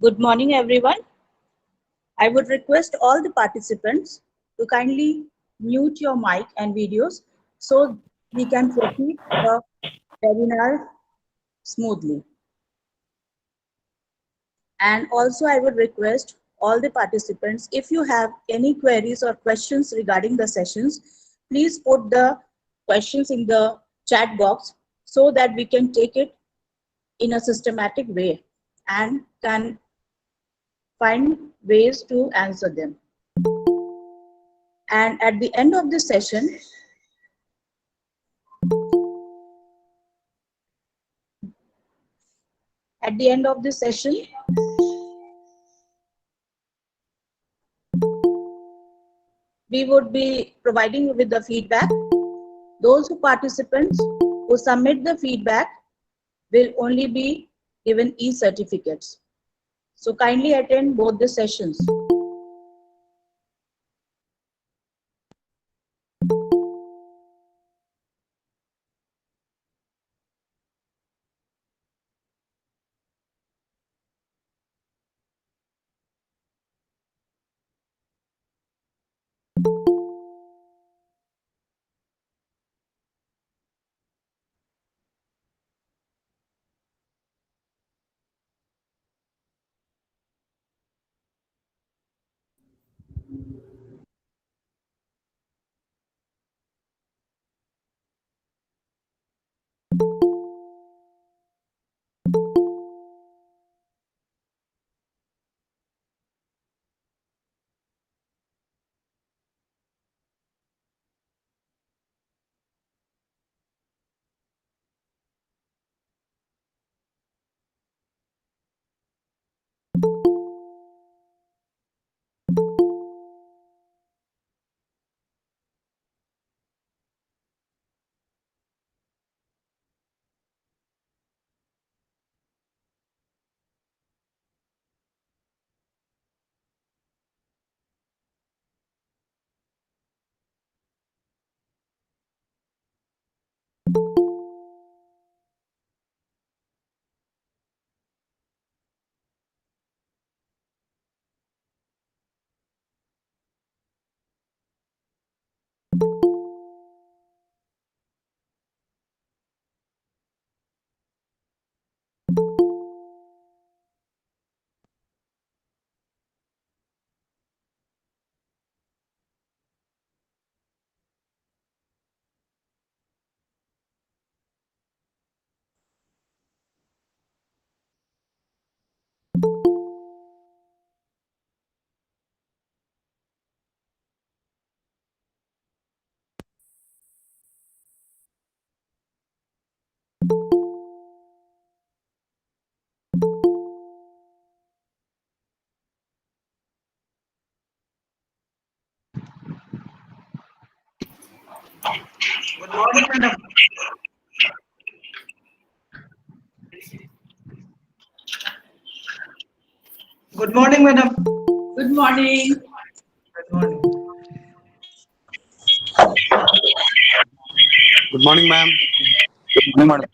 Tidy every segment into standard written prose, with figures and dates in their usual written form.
Good morning, everyone. I would request all the participants to kindly mute your mic and videos so we can proceed the webinar smoothly. And also, I would request all the participants, if you have any queries or questions regarding the sessions, please put the questions in the chat box so that we can take it in a systematic way and can find ways to answer them. And at the end of the session, we would be providing you with the feedback. Those participants who submit the feedback will only be given e-certificates. So kindly attend both the sessions. Good morning, madam. Good morning, madam. Good morning. Good morning. Good morning, ma'am. Good morning, madam.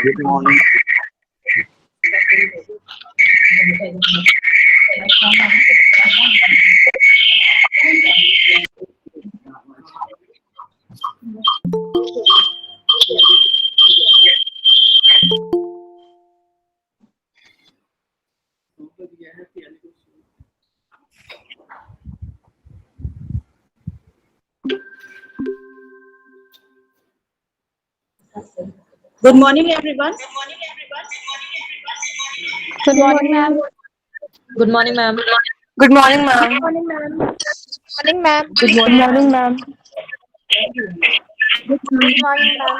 Good morning. Good morning, everyone. Good morning, ma'am. Good morning, ma'am. Good morning, ma'am. Good morning, ma'am. Morning, ma'am. Good Good morning, morning, ma'am. ma'am. Good morning, ma'am.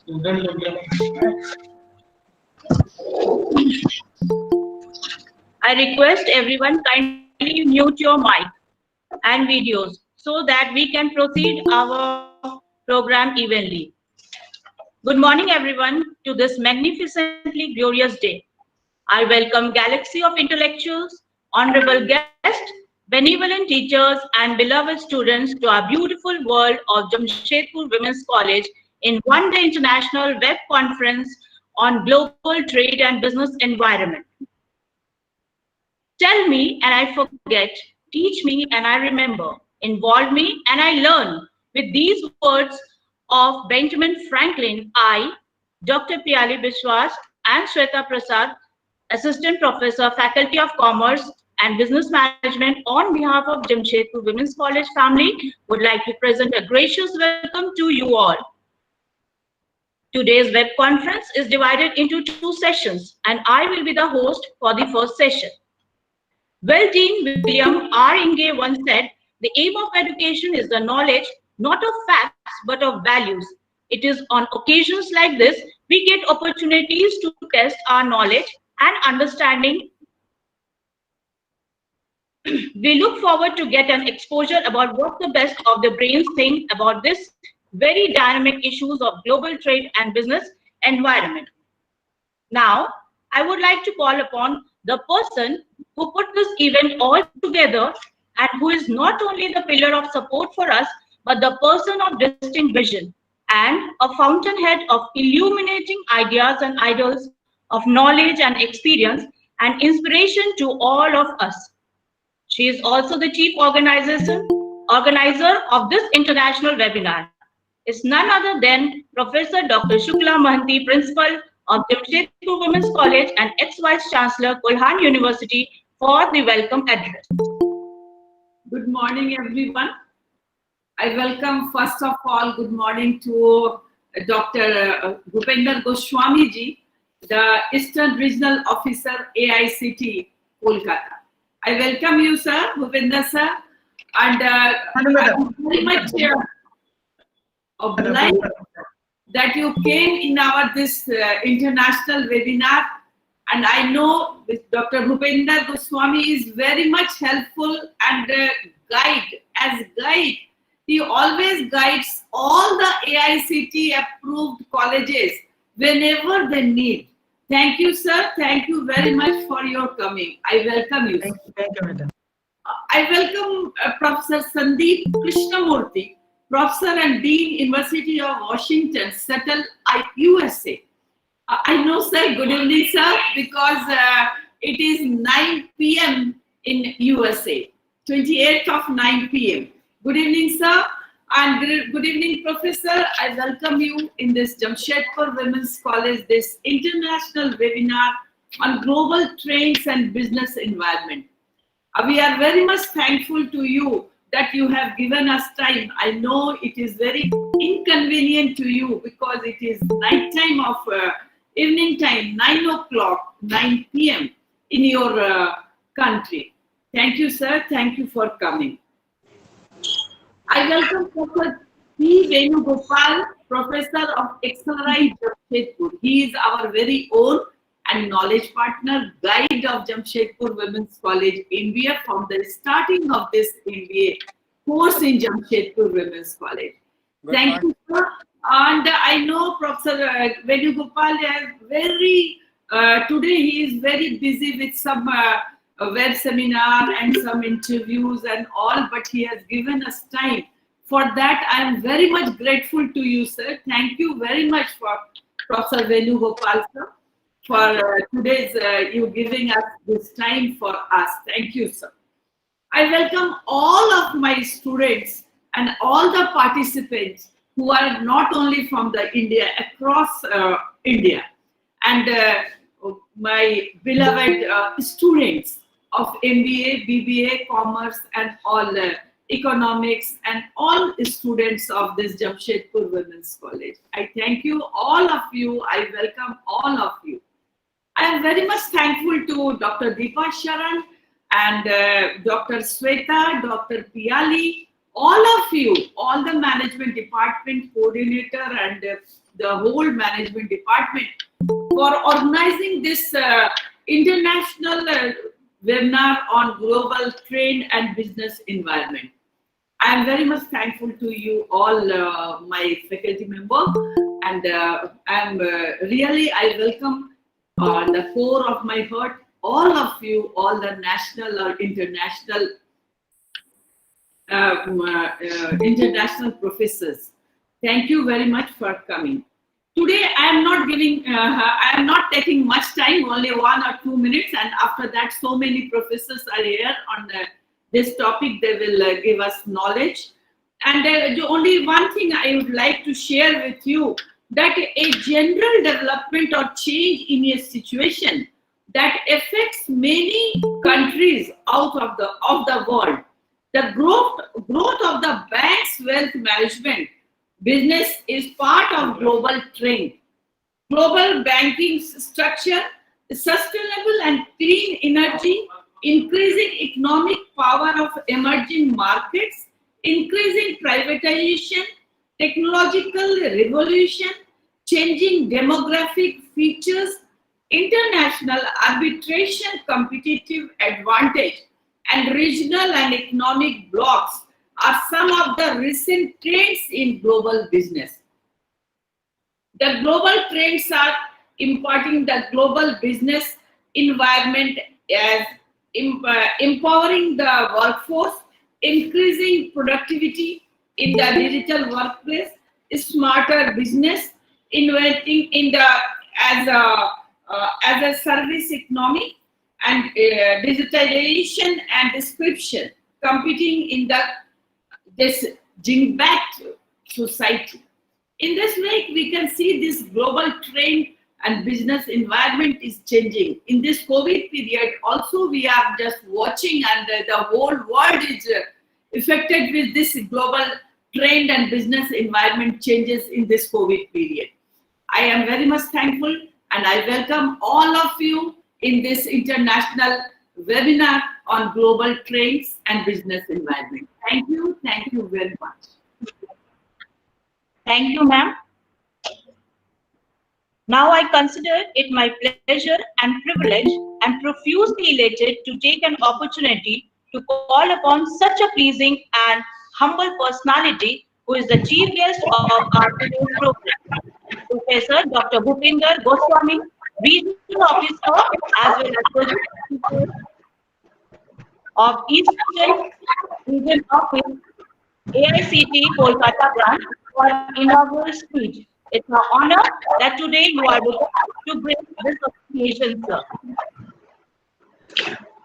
I request everyone kindly mute your mic and videos so that we can proceed our program evenly. Good morning, everyone, to this magnificently glorious day. I welcome galaxy of intellectuals, honorable guests, benevolent teachers, and beloved students to our beautiful world of Jamshedpur Women's College in One Day International Web Conference on Global Trade and Business Environment. Tell me and I forget, teach me and I remember, involve me and I learn. With these words of Benjamin Franklin, I, Dr. Piali Biswas and Shweta Prasad, Assistant Professor, Faculty of Commerce and Business Management on behalf of Jamshedpur Women's College family, would like to present a gracious welcome to you all. Today's web conference is divided into two sessions and I will be the host for the first session. Well, Dean William R. Inge once said, the aim of education is the knowledge, not of facts, but of values. It is on occasions like this, we get opportunities to test our knowledge and understanding. We look forward to get an exposure about what the best of the brains think about this very dynamic issues of global trade and business environment. Now, I would like to call upon the person who put this event all together and who is not only the pillar of support for us, but the person of distinct vision and a fountainhead of illuminating ideas and ideals of knowledge and experience and inspiration to all of us. She is also the chief organizer of this international webinar. It's none other than Professor Dr. Shukla Mahanti, Principal of Jamshedpur Women's College and ex-Vice Chancellor, Kulhan University, for the welcome address. Good morning, everyone. I welcome, first of all, good morning to Dr. Bhupender Goswami ji, the Eastern Regional Officer, AICTE, Kolkata. I welcome you, sir, Bhupender sir, and I'm very much obliged that you came in our this international webinar, and I know Dr. Bhupender Goswami is very much helpful and guide. He always guides all the AICTE approved colleges whenever they need. Thank you, sir. Thank you very much for your coming. I welcome you. Thank you, madam. I welcome Professor Sandeep Krishnamurthy, Professor and Dean, University of Washington, Seattle, USA. I know, sir. Good evening, sir, because it is 9 p.m. in USA, 28th of 9 p.m. Good evening, sir, and good evening, Professor. I welcome you in this Jamshedpur Women's College, this international webinar on global trends and business environment. We are very much thankful to you that you have given us time. I know it is very inconvenient to you because it is night time of evening time, 9 o'clock, 9 p.m. in your country. Thank you, sir. Thank you for coming. I welcome Professor P. Venugopal, Professor of XRI Jamshedpur. He is our very own and knowledge partner, guide of Jamshedpur Women's College, India, from the starting of this MBA course in Jamshedpur Women's College. Thank you, sir. And I know Professor Venugopal is today he is very busy with some web seminar and some interviews and all, but he has given us time. For that, I am very much grateful to you, sir. Thank you very much for Professor Venugopal, sir, for today's you giving us this time for us. Thank you, sir. I welcome all of my students and all the participants who are not only from the India, across India, and my beloved students of MBA, BBA, Commerce, and all economics, and all students of this Jamshedpur Women's College. I thank you, all of you. I welcome all of you. I am very much thankful to Dr. Deepa Sharan and Dr. Sweta, Dr. Piali, all of you, all the management department coordinator and the whole management department for organizing this international webinar on global trade and business environment. I am very much thankful to you all, my faculty member, and I welcome the core of my heart, all of you, all the national or international international professors. Thank you very much for coming. Today, I am not taking much time, only 1 or 2 minutes, and after that, so many professors are here on this topic. They will give us knowledge. And the only one thing I would like to share with you, that a general development or change in a situation that affects many countries out of the world. The growth of the bank's wealth management business is part of global trend. Global banking structure, sustainable and clean energy, increasing economic power of emerging markets, increasing privatization, technological revolution, changing demographic features, international arbitration competitive advantage, and regional and economic blocks are some of the recent trends in global business. The global trends are impacting the global business environment as empowering the workforce, increasing productivity in the digital workplace, smarter business, innovating in the as a service economy, and digitalization and description, competing in this gene-backed society. In this way, we can see this global trend and business environment is changing. In this COVID period, also we are just watching, and the whole world is affected with this global trend and business environment changes in this COVID period. I am very much thankful, and I welcome all of you in this international webinar on global trends and business environment. Thank you very much. Thank you, ma'am. Now I consider it my pleasure and privilege and profusely elated to take an opportunity to call upon such a pleasing and humble personality who is the chief guest of our today's program, Professor Dr. Bhupinder Goswami, Regional Officer as well as Project of Eastern Region Office, AICTE Kolkata branch, for inaugural speech. It's an honor that today you are with us to bring this occasion, sir.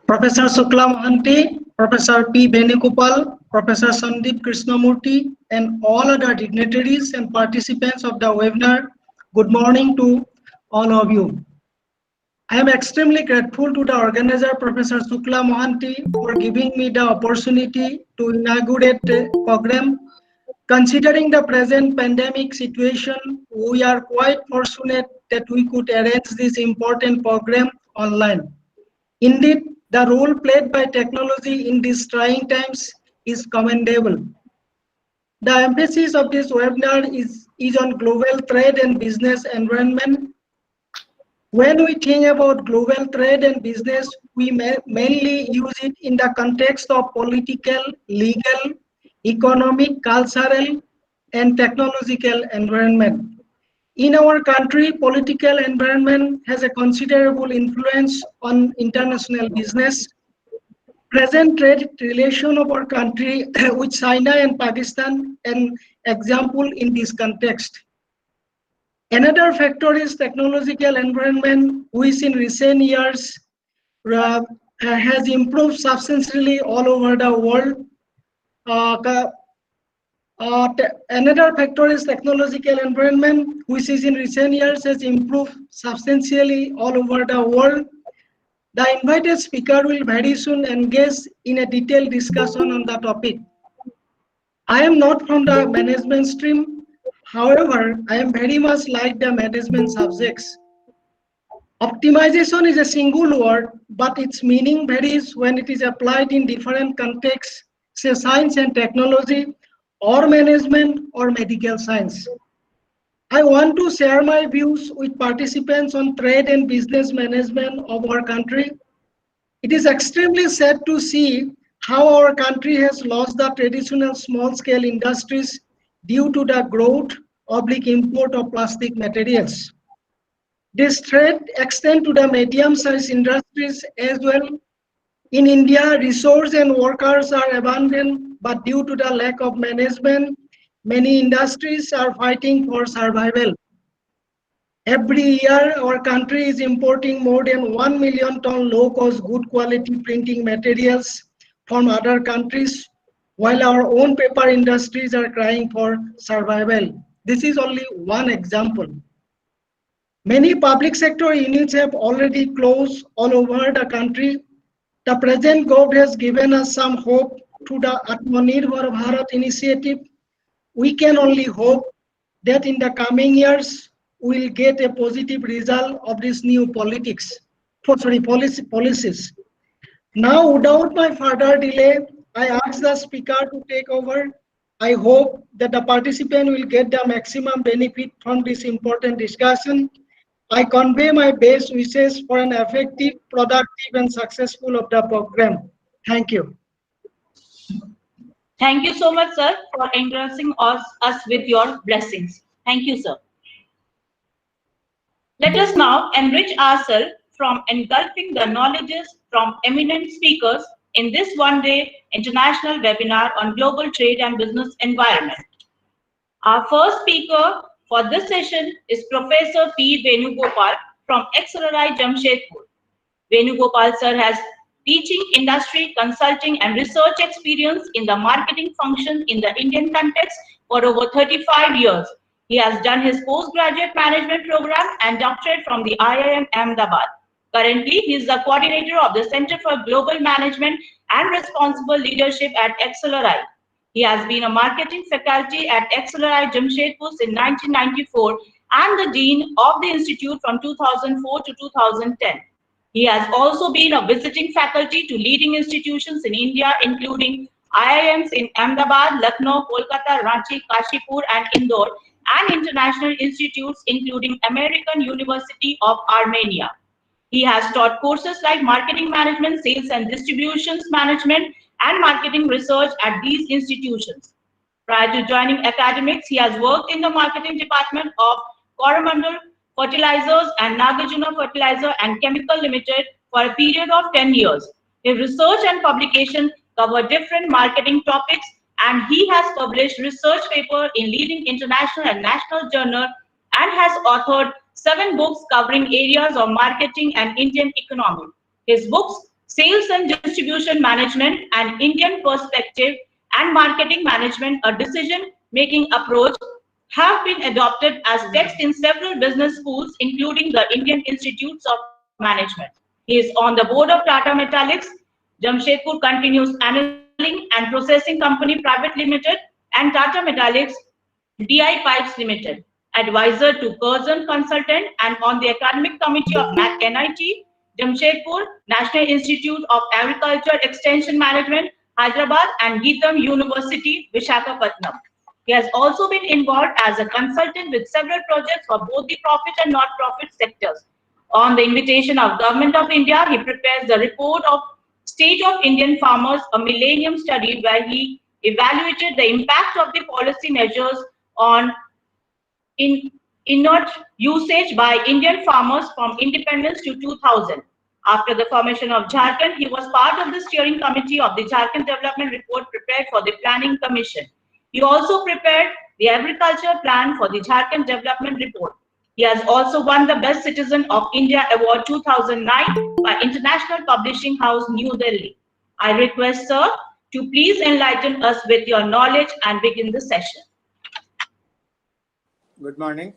Professor Shukla Mohanty, Professor P. Venugopal, Professor Sandeep Krishnamurthy, and all other dignitaries and participants of the webinar, good morning to all of you. I am extremely grateful to the organizer, Professor Shukla Mohanty, for giving me the opportunity to inaugurate the program. Considering the present pandemic situation, we are quite fortunate that we could arrange this important program online. Indeed, the role played by technology in these trying times is commendable. The emphasis of this webinar is on global trade and business environment. When we think about global trade and business, we mainly use it in the context of political, legal, economic, cultural, and technological environment. In our country, political environment has a considerable influence on international business. Present trade relation of our country with China and Pakistan, an example in this context. Another factor is technological environment, which in recent years has improved substantially all over the world. Another factor is technological environment, which is in recent years has improved substantially all over the world. The invited speaker will very soon engage in a detailed discussion on the topic. I am not from the management stream. However, I am very much like the management subjects. Optimization is a single word, but its meaning varies when it is applied in different contexts, say science and technology, or management or medical science. I want to share my views with participants on trade and business management of our country. It is extremely sad to see how our country has lost the traditional small-scale industries due to the growth of import of plastic materials. This threat extends to the medium-sized industries as well. In India, resources and workers are abundant, but due to the lack of management, many industries are fighting for survival. Every year, our country is importing more than 1 million ton low-cost, good quality printing materials from other countries, while our own paper industries are crying for survival. This is only one example. Many public sector units have already closed all over the country. The present government has given us some hope through the Atmanirbhar Bharat initiative. We can only hope that in the coming years we will get a positive result of this new policies. Now, without my further delay, I ask the speaker to take over. I hope that the participant will get the maximum benefit from this important discussion. I convey my best wishes for an effective, productive, and successful of the program. Thank you. Thank you so much, sir, for encouraging us with your blessings. Thank you, sir. Let us now enrich ourselves from engulfing the knowledges from eminent speakers in this one-day international webinar on global trade and business environment. Our first speaker for this session is Professor P. Venugopal from XRI Jamshedpur. Venugopal sir has teaching, industry, consulting and research experience in the marketing function in the Indian context for over 35 years. He has done his postgraduate management program and doctorate from the IIM Ahmedabad. Currently, he is the coordinator of the Center for Global Management and Responsible Leadership at XLRI. He has been a marketing faculty at XLRI Jamshedpur in 1994 and the dean of the institute from 2004 to 2010. He has also been a visiting faculty to leading institutions in India, including IIMs in Ahmedabad, Lucknow, Kolkata, Ranchi, Kashipur, and Indore, and international institutes, including American University of Armenia. He has taught courses like marketing management, sales and distributions management, and marketing research at these institutions. Prior to joining academics, he has worked in the marketing department of Coromandel Fertilizers and Nagarjuna Fertilizer and Chemical Limited for a period of 10 years. His research and publication cover different marketing topics, and he has published research papers in leading international and national journals and has authored 7 books covering areas of marketing and Indian economy. His books, Sales and Distribution Management, an Indian Perspective, and Marketing Management, a Decision-Making Approach, have been adopted as text in several business schools, including the Indian Institutes of Management. He is on the board of Tata Metallics, Jamshedpur Continuous Annealing and Processing Company Private Limited, and Tata Metallics DI Pipes Limited, advisor to Curzon Consultant, and on the academic committee of NIT, Jamshedpur, National Institute of Agriculture Extension Management, Hyderabad, and Geetham University, Visakhapatnam. He has also been involved as a consultant with several projects for both the profit and not-profit sectors. On the invitation of Government of India, he prepares the report of State of Indian Farmers, a Millennium Study, where he evaluated the impact of the policy measures on inert usage by Indian farmers from independence to 2000. After the formation of Jharkhand, he was part of the steering committee of the Jharkhand Development Report prepared for the Planning Commission. He also prepared the Agriculture Plan for the Jharkhand Development Report. He has also won the Best Citizen of India Award 2009 by International Publishing House, New Delhi. I request, sir, to please enlighten us with your knowledge and begin the session. Good morning,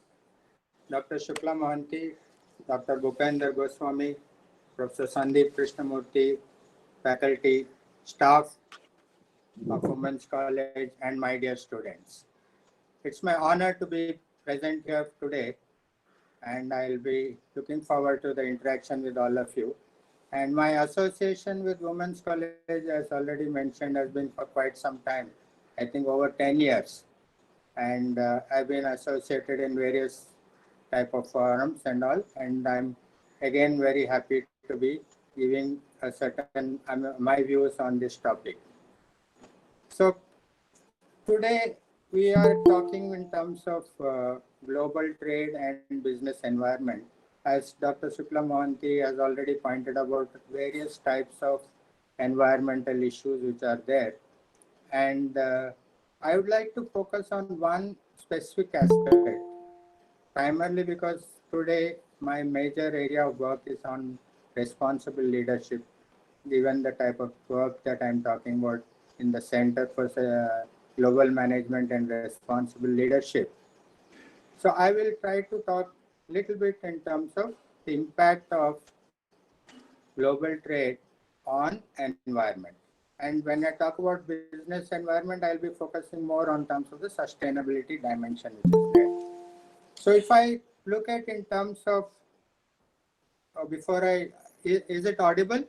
Dr. Shukla Mohanty, Dr. Bhupender Goswami, Professor Sandeep Krishnamurthy, faculty, staff of Women's College, and my dear students. It's my honor to be present here today, and I'll be looking forward to the interaction with all of you. And my association with Women's College, as already mentioned, has been for quite some time, I think over 10 years. and I've been associated in various type of forums and all, and I'm again very happy to be giving a certain my views on this topic. So today we are talking in terms of global trade and business environment. As Dr. Shukla Mohanty has already pointed about various types of environmental issues which are there, and I would like to focus on one specific aspect, primarily because today my major area of work is on responsible leadership, given the type of work that I'm talking about in the Center for Global Management and Responsible Leadership. So I will try to talk a little bit in terms of the impact of global trade on environment. And when I talk about business environment, I'll be focusing more on terms of the sustainability dimension which is there. So if I look at in terms of, is it audible?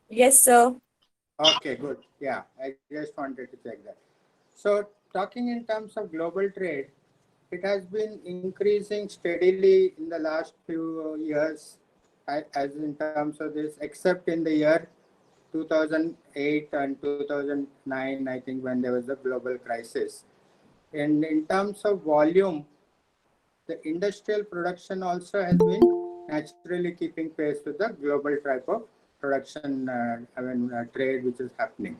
Yes, sir. Okay, good. Yeah, I just wanted to check that. So talking in terms of global trade, it has been increasing steadily in the last few years as in terms of this, except in the year 2008 and 2009, I think, when there was a global crisis. And in terms of volume, the industrial production also has been naturally keeping pace with the global type of production, trade which is happening.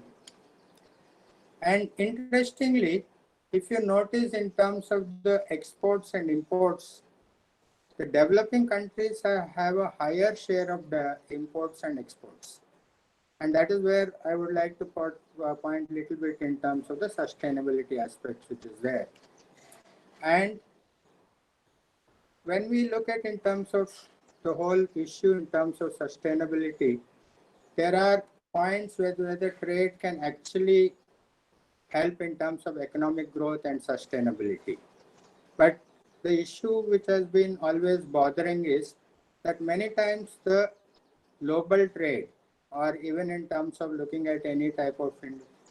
And interestingly, if you notice in terms of the exports and imports, the developing countries have a higher share of the imports and exports. And that is where I would like to point a little bit in terms of the sustainability aspects which is there. And when we look at in terms of the whole issue in terms of sustainability, there are points where the trade can actually help in terms of economic growth and sustainability. But the issue which has been always bothering is that many times the global trade, or even in terms of looking at any type of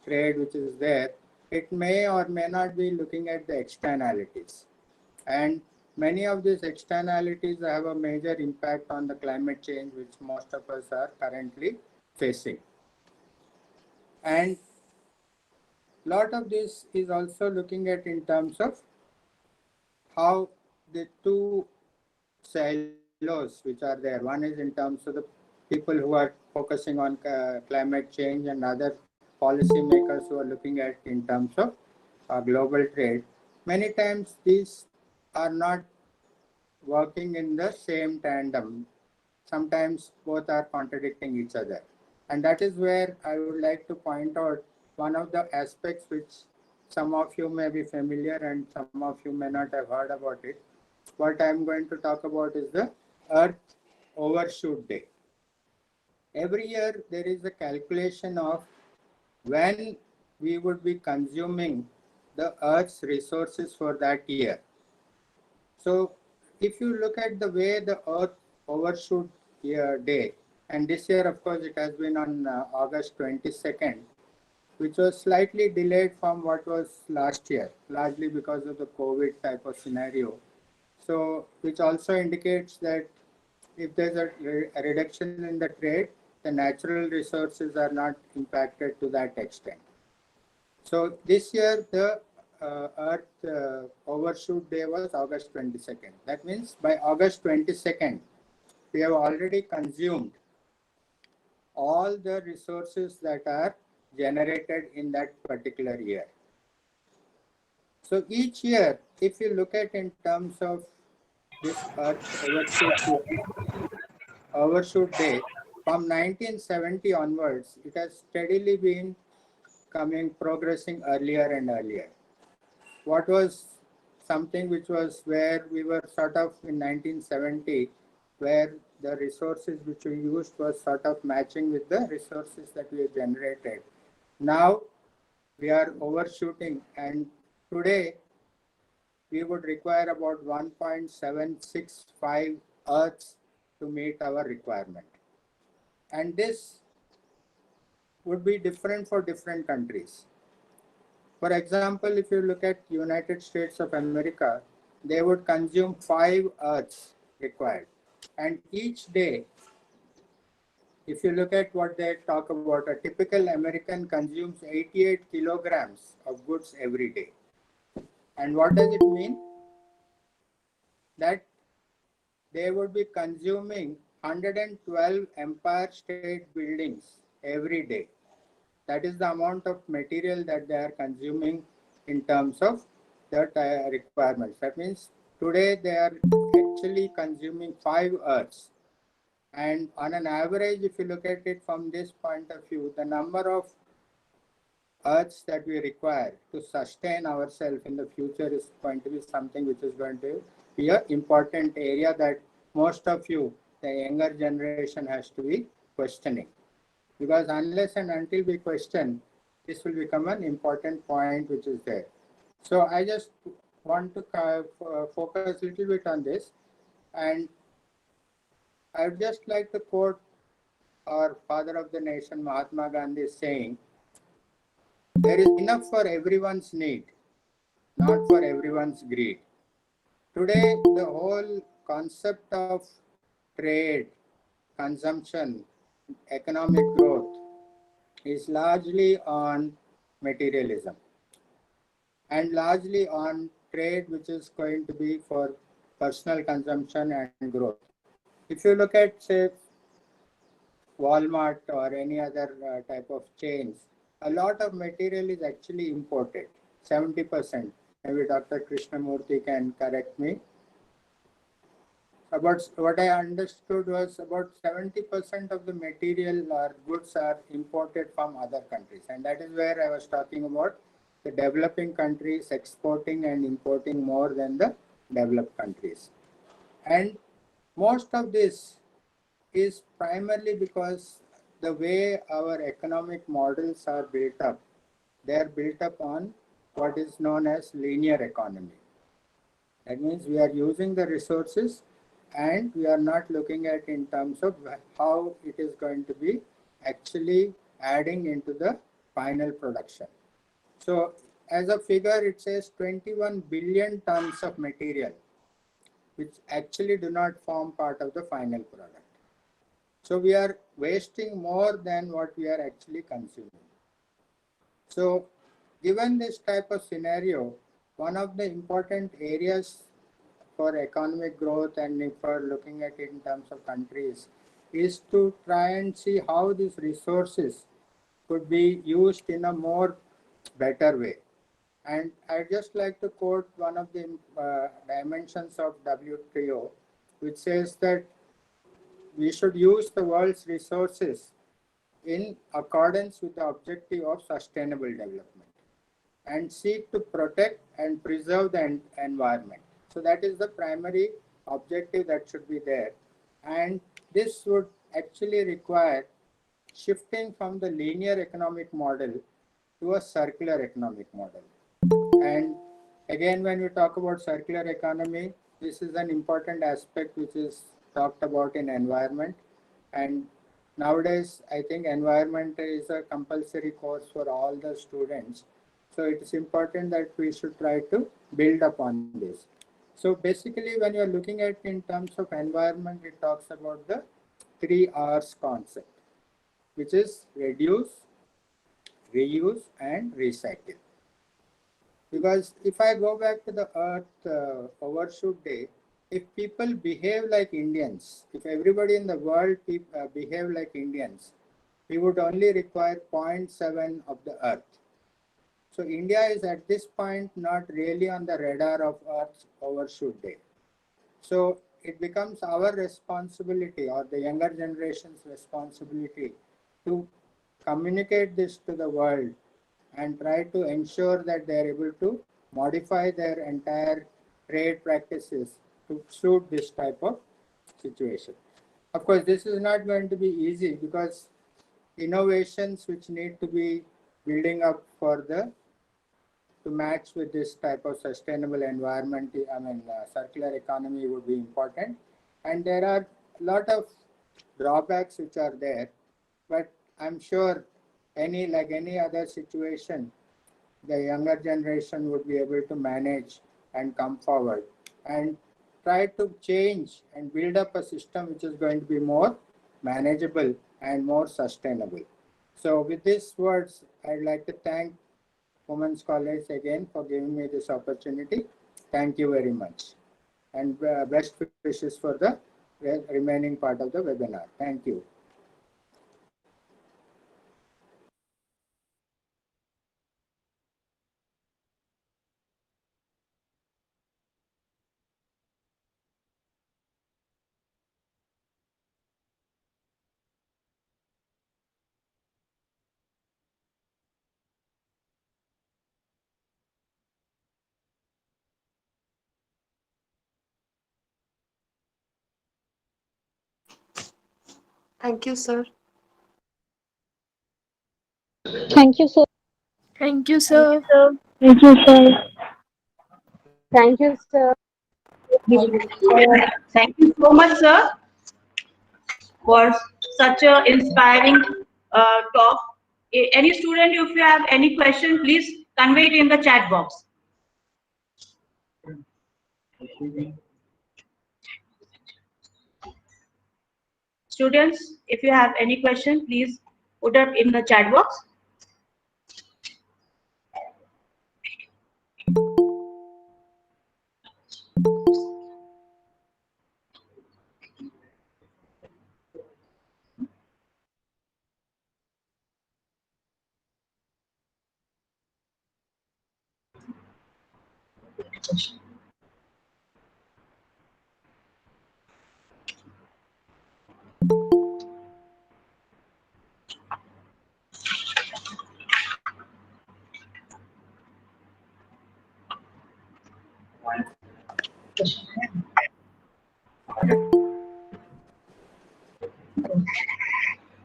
trade which is there, it may or may not be looking at the externalities. And many of these externalities have a major impact on the climate change, which most of us are currently facing. And a lot of this is also looking at in terms of how the two silos which are there. One is in terms of the people who are focusing on climate change, and other policymakers who are looking at in terms of global trade. Many times these are not working in the same tandem. Sometimes both are contradicting each other. And that is where I would like to point out one of the aspects which some of you may be familiar and some of you may not have heard about it. What I'm going to talk about is the Earth Overshoot Day. Every year there is a calculation of when we would be consuming the Earth's resources for that year. So if you look at the way the Earth Overshoot Day, and this year of course it has been on August 22nd, which was slightly delayed from what was last year, largely because of the COVID type of scenario. So which also indicates that if there's a reduction in the trade, the natural resources are not impacted to that extent. So this year the Earth Overshoot Day was August 22nd. That means by August 22nd, we have already consumed all the resources that are generated in that particular year. So each year, if you look at in terms of this Earth Overshoot Day, from 1970 onwards, it has steadily been progressing earlier and earlier. What was something which was where we were sort of in 1970, where the resources which we used was sort of matching with the resources that we generated. Now we are overshooting, and today we would require about 1.765 Earths to meet our requirement. And this would be different for different countries. For example, if you look at United States of America, they would consume 5 earths required. And each day, if you look at what they talk about, a typical American consumes 88 kilograms of goods every day. And what does it mean? That they would be consuming 112 Empire State Buildings every day. That is the amount of material that they are consuming in terms of their requirements. That means today they are actually consuming 5 earths. And on an average, if you look at it from this point of view, the number of earths that we require to sustain ourselves in the future is going to be something which is going to be an important area that most of you, the younger generation, has to be questioning. Because unless and until we question, this will become an important point which is there. So I just want to focus a little bit on this. And I would just like to quote our father of the nation, Mahatma Gandhi, saying, "There is enough for everyone's need, not for everyone's greed." Today, the whole concept of trade, consumption, economic growth is largely on materialism and largely on trade, which is going to be for personal consumption and growth. If you look at, say, Walmart or any other type of chains, a lot of material is actually imported, 70%. Maybe Dr. Krishnamurthy can correct me. About what I understood was about 70% of the material or goods are imported from other countries. And that is where I was talking about the developing countries exporting and importing more than the developed countries. And most of this is primarily because the way our economic models are built up, they are built up on what is known as linear economy. That means we are using the resources and we are not looking at in terms of how it is going to be actually adding into the final production. So as a figure, it says 21 billion tons of material, which actually do not form part of the final product. So we are wasting more than what we are actually consuming. So given this type of scenario, one of the important areas for economic growth and if we're looking at it in terms of countries is to try and see how these resources could be used in a more better way. And I'd just like to quote one of the dimensions of WTO, which says that we should use the world's resources in accordance with the objective of sustainable development and seek to protect and preserve the environment. So that is the primary objective that should be there. And this would actually require shifting from the linear economic model to a circular economic model. And again, when we talk about circular economy, this is an important aspect which is talked about in environment. And nowadays, I think environment is a compulsory course for all the students. So it is important that we should try to build upon this. So basically, when you're looking at in terms of environment, it talks about the 3 R's concept, which is reduce, reuse, and recycle. Because if I go back to the Earth Overshoot Day, if people behave like Indians, if everybody in the world behave like Indians, we would only require 0.7 of the Earth. So India is at this point not really on the radar of Earth's Overshoot Day. So it becomes our responsibility or the younger generation's responsibility to communicate this to the world and try to ensure that they are able to modify their entire trade practices to suit this type of situation. Of course, this is not going to be easy because innovations which need to be building up for to match with this type of sustainable environment, circular economy would be important. And there are a lot of drawbacks which are there, but I'm sure any other situation, the younger generation would be able to manage and come forward and try to change and build up a system which is going to be more manageable and more sustainable. So with these words, I'd like to thank Women's College again for giving me this opportunity. Thank you very much. And best wishes for the remaining part of the webinar. Thank you. Thank you, sir. Thank you, sir. Thank you, sir. Thank you, sir. Thank you, sir. Thank you so much, sir, for such a inspiring talk. Any student, if you have any question, please convey it in the chat box. Students, if you have any question, please put up in the chat box.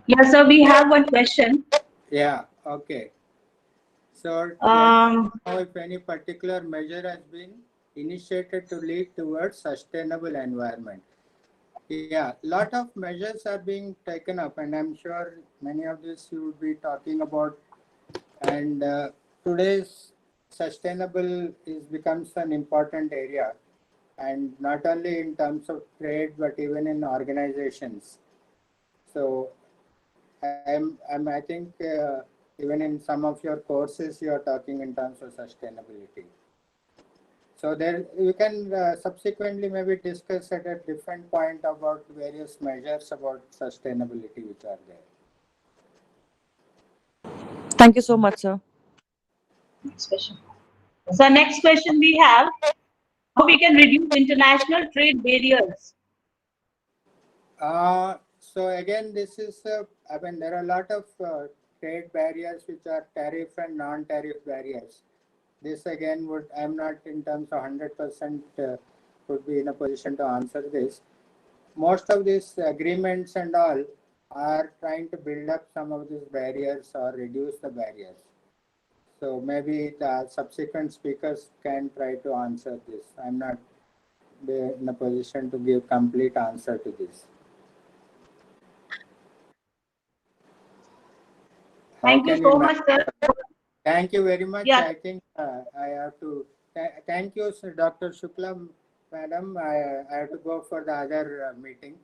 Yes, sir, we have one question. Yeah, okay. So let Um, us know if any particular measure has been initiated to lead towards sustainable environment. Yeah, lot of measures are being taken up, and I'm sure many of this you will be talking about. And today's sustainable becomes an important area, and not only in terms of trade but even in organizations. So I think even in some of your courses you are talking in terms of sustainability. So there you can subsequently maybe discuss at a different point about various measures about sustainability which are there. Thank you so much, sir. next question. So next question we have, how we can reduce international trade barriers? So again, this is, I mean, there are a lot of trade barriers which are tariff and non-tariff barriers. This again I'm not in terms of 100% would be in a position to answer this. Most of these agreements and all are trying to build up some of these barriers or reduce the barriers. So maybe the subsequent speakers can try to answer this. I'm not in a position to give complete answer to this. Thank you so much, sir. Thank you very much. Yeah. I think I have to thank you, Dr. Shukla, madam. I have to go for the other meeting.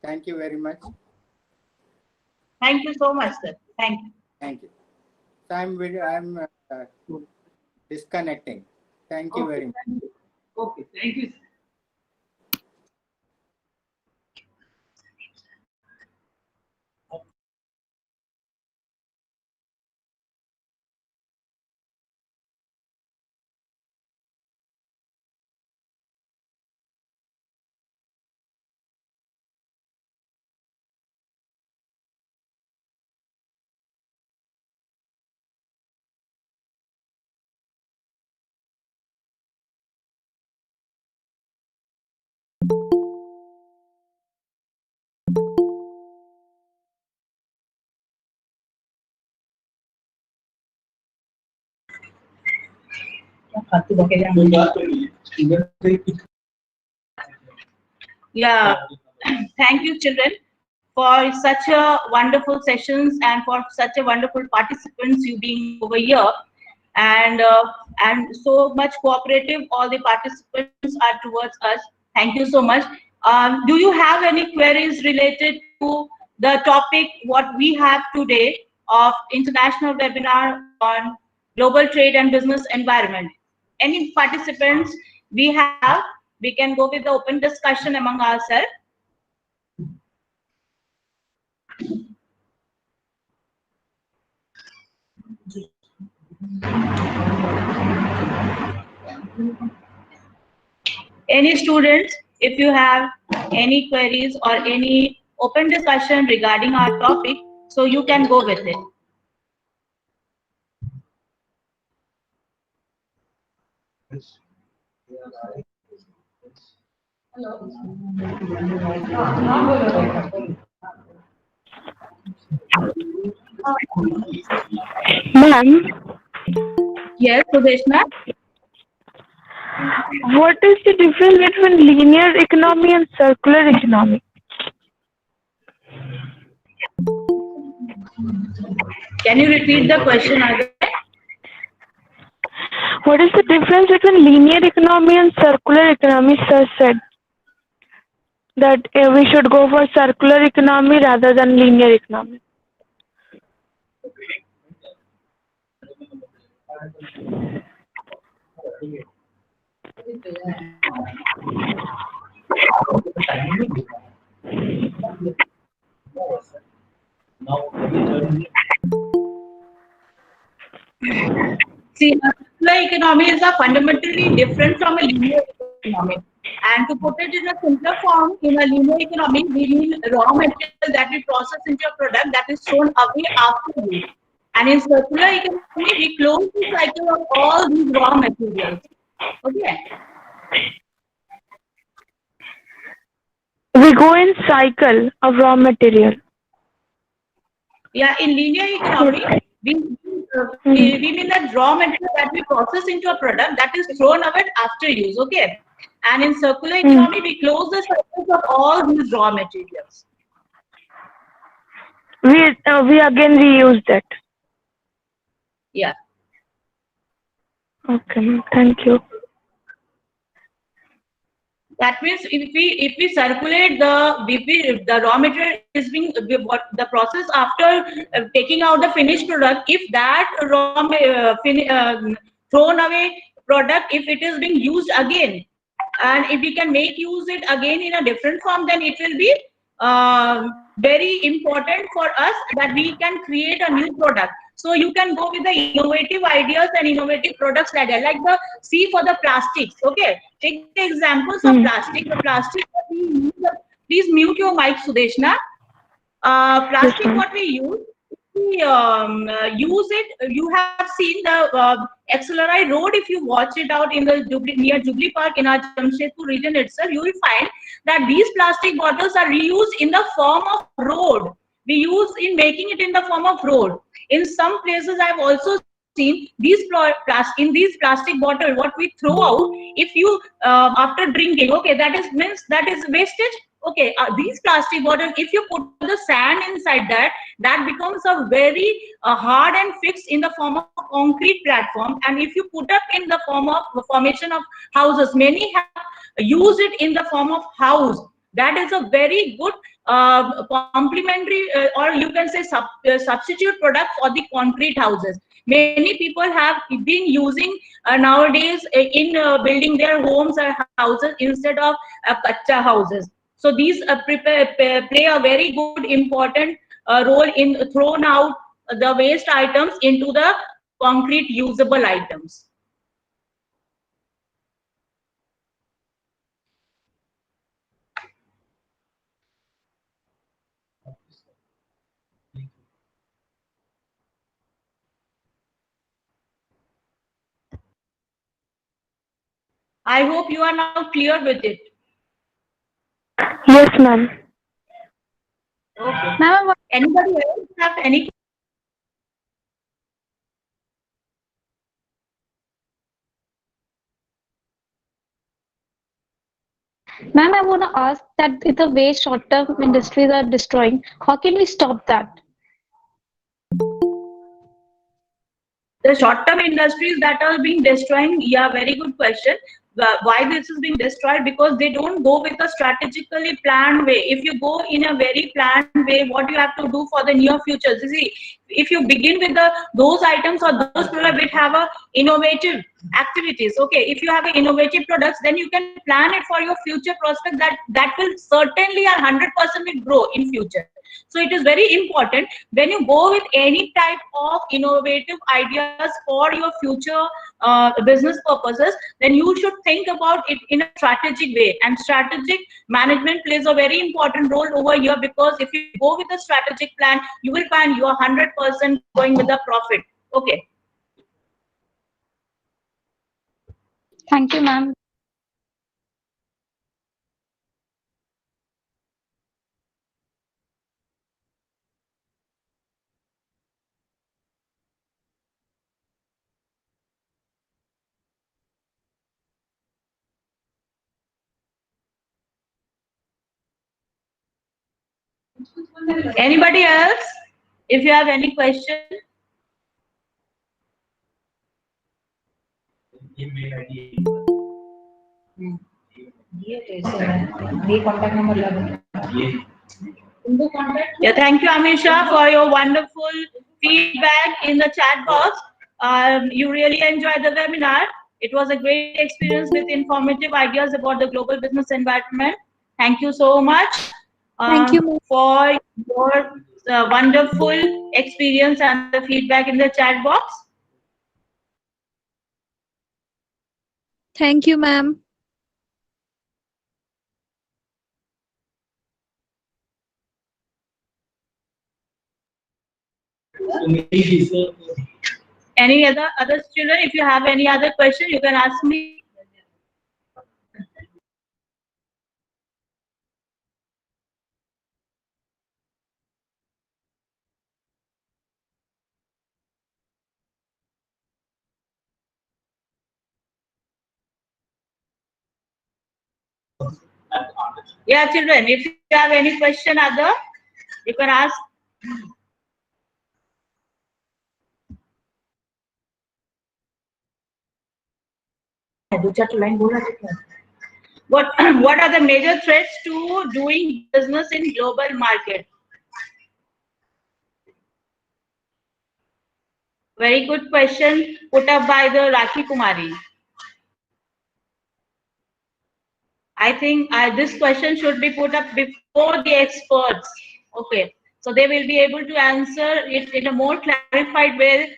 Thank you very much. Thank you so much, sir. Thank you. Thank you. So I'm disconnecting. Thank you very much. Okay, thank you. Yeah. Thank you, children. for such a wonderful sessions and for such a wonderful participants you being over here, and so much cooperative all the participants are towards us. Thank you so much. Do you have any queries related to the topic what we have today of international webinar on global trade and business environment? Any participants we have, we can go with the open discussion among ourselves. Any students, if you have any queries or any open discussion regarding our topic, so you can go with it. Ma'am, Yes, Sudeshna? what is the difference between linear economy and circular economy? Can you repeat the question again? What is the difference between linear economy and circular economy? Sir said that we should go for circular economy rather than linear economy. See, a circular economy is a fundamentally different from a linear economy. And to put it in a simpler form, in a linear economy, we mean raw material that we process into a product that is thrown away after use. And in circular economy, we close the cycle of all these raw materials. Okay. We go in cycle of raw material. Yeah, in linear economy, we mean that raw material that we process into a product that is thrown away after use. Okay. And in circular economy, we close the cycles of all these raw materials. We again reuse that. Yeah. Okay, thank you. That means if we circulate the raw material is being what the process after taking out the finished product, if that thrown away product, if it is being used again, and if we can make use it again in a different form, then it will be very important for us that we can create a new product. So you can go with the innovative ideas and innovative products like that, like the see for the plastics. Okay, take the examples of plastic. The plastic that we use. Please mute your mic, Sudeshna. Plastic Yes, what we use. Use it. You have seen the Accelerate Road. If you watch it out in the near Jubilee Park in our Jamshedpur region itself, you will find that these plastic bottles are reused in the form of road. We use in making it in the form of road. In some places, I've also seen these plastic bottle what we throw out if you after drinking. Okay, that is means that is wastage. Okay, these plastic bottles, if you put the sand inside that, that becomes a very hard and fixed in the form of concrete platform. And if you put up in the form of formation of houses, many have used it in the form of house. That is a very good complementary or you can say substitute product for the concrete houses. Many people have been using nowadays in building their homes or houses instead of kacha houses. So these play a very good important role in thrown out the waste items into the concrete usable items. I hope you are now clear with it. Yes, ma'am. Okay. Now, anybody else have any? Ma'am, I want to ask that the way short-term industries are destroying, how can we stop that? The short-term industries that are being destroying, yeah, very good question. Why this is being destroyed? Because they don't go with a strategically planned way. If you go in a very planned way, what you have to do for the near future? You see, if you begin with those items or those products which have a innovative activities, okay, if you have a innovative products, then you can plan it for your future prospect that will certainly 100% will grow in future. So it is very important when you go with any type of innovative ideas for your future business purposes, then you should think about it in a strategic way. And strategic management plays a very important role over here, because if you go with a strategic plan, you will find you are 100% going with the profit. Okay. Thank you, ma'am. Anybody else? If you have any question. Yeah, thank you, Amisha, for your wonderful feedback in the chat box. You really enjoyed the webinar. It was a great experience with informative ideas about the global business environment. Thank you so much Thank you, ma'am. for your wonderful experience and the feedback in the chat box. Thank you, ma'am. Any other children, if you have any other question, you can ask me. Yeah, children, if you have any question other, you can ask. What what are the major threats to doing business in global market? Very good question put up by the Rakhi Kumari. I think this question should be put up before the experts. Okay, so they will be able to answer it in a more clarified way.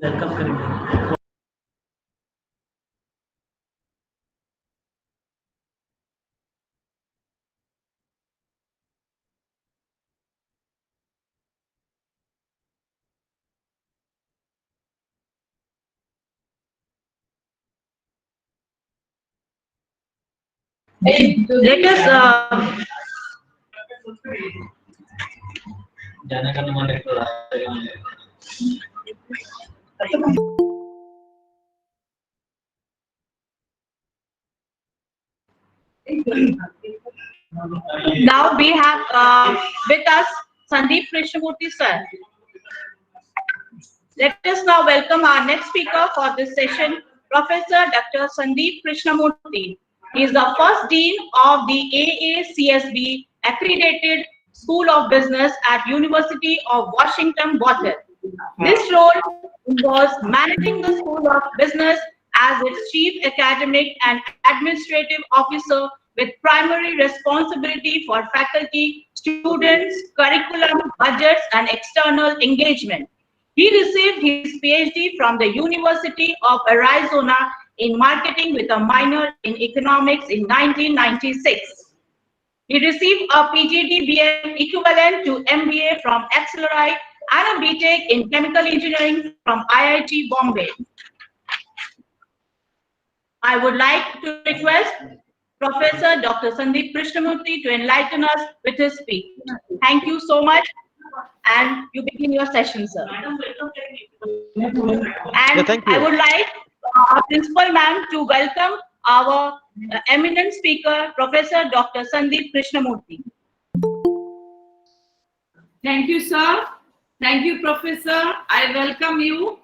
Let us now we have with us Sandeep Krishnamurthy sir. Let us now welcome our next speaker for this session, Professor Dr. Sandeep Krishnamurthy. He is the first dean of the AACSB accredited School of Business at University of Washington, Bothell. This role involves managing the School of Business as its chief academic and administrative officer, with primary responsibility for faculty, students, curriculum, budgets, and external engagement. He received his PhD from the University of Arizona in marketing with a minor in economics in 1996. He received a PGD BM equivalent to MBA from Accelerate and a BTech in chemical engineering from IIT Bombay. I would like to request Professor Dr. Sandeep Krishnamurthy to enlighten us with his speech. Thank you so much, and you begin your session, sir. And thank you. I would like our principal ma'am to welcome our eminent speaker, Professor Dr. Sandeep Krishnamurthy. Thank you, sir. Thank you, Professor. I welcome you,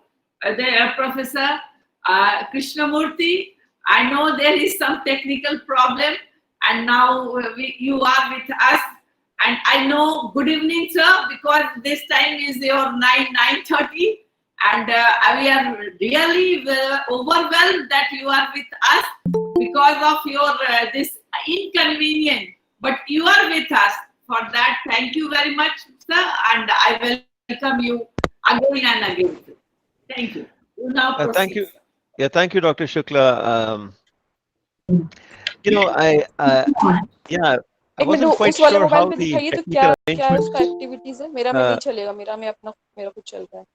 Professor Krishnamurthy. I know there is some technical problem, and now you are with us. And I know, good evening, sir, because this time is your 9:30, and we are really overwhelmed that you are with us because of your this inconvenience. But you are with us. For that, thank you very much, sir, and I welcome you again and again. Thank you. You now proceed. Thank you. Yeah, thank you, Dr. Shukla. You know, yeah, I wasn't quite उस वाले sure mobile how में the दिखाइए तो technical क्या arrangement. उसका activities है मेरा में नहीं चलेगा मेरा कुछ चल रहा है